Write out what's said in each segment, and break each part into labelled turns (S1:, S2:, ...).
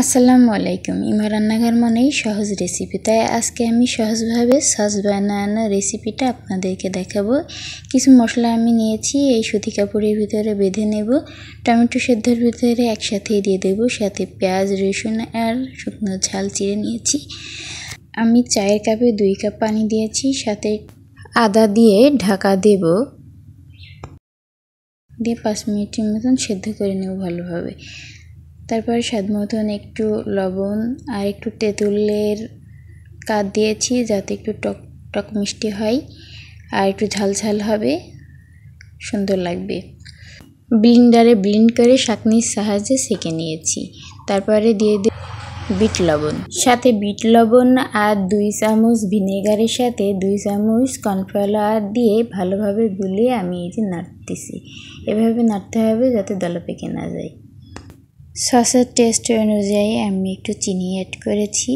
S1: আসসালামু আলাইকুম। ইমা রান্নাঘর মানেই সহজ রেসিপি, তাই আজকে আমি সহজভাবে সস বানানো রেসিপিটা আপনাদেরকে দেখাবো। কিছু মশলা আমি নিয়েছি, এই সুতি কাপড়ের ভিতরে বেঁধে নেব। টমেটো সেদ্ধর ভিতরে একসাথেই দিয়ে দেব, সাথে পেঁয়াজ, রসুন আর শুকনো ঝাল চিড়ে নিয়েছি। আমি চায়ের কাপে 2 কাপ পানি দিয়েছি, সাথে আদা দিয়ে ঢাকা দেব, দিয়ে 5 মিনিটের মতন সেদ্ধ করে নেব ভালোভাবে। তারপর স্বাদ মতন একটু লবণ আর একটু তেঁতুলের কাঠ দিয়েছি, যাতে একটু টক টক মিষ্টি হয় আর একটু ঝাল ঝাল হবে, সুন্দর লাগবে। ব্লেন্ডারে ব্লেন্ড করে ছাঁকনির সাহায্যে ছেঁকে নিয়েছি। তারপরে দিয়ে দিই বিট লবণ, সাথে বিট লবণ আর 2 চামচ ভিনেগারের সাথে 2 চামচ কর্নফ্লাওয়ার দিয়ে ভালোভাবে গুলিয়ে আমি এই যে নাড়তেছি। এভাবে নাড়তে হবে যাতে দলা পেকে না যায়। সসের টেস্ট অনুযায়ী আমি একটু চিনি অ্যাড করেছি।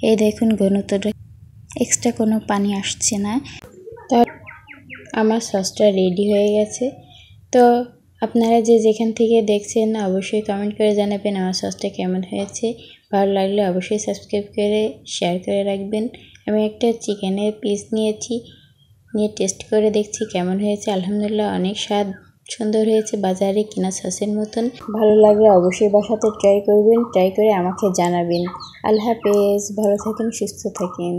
S1: এই দেখুন ঘনত্বটা, এক্সট্রা কোনো পানি আসছে না। তো আমার সসটা রেডি হয়ে গেছে। তো আপনারা যে যেখান থেকে দেখছেন অবশ্যই কমেন্ট করে জানাবেন আমার সসটা কেমন হয়েছে। ভালো লাগলে অবশ্যই সাবস্ক্রাইব করে শেয়ার করে রাখবেন। আমি একটা চিকেনের পিস নিয়েছি, নিয়ে টেস্ট করে দেখছি কেমন হয়েছে। আলহামদুলিল্লাহ, অনেক স্বাদ সুন্দর হয়েছে, বাজারে কিনা সসের মতন। ভালো লাগলে অবশ্যই বাসাতে ট্রাই করবেন, ট্রাই করে আমাকে জানাবেন। আল্লাহ হাফেজ, ভালো থাকেন, সুস্থ থাকেন।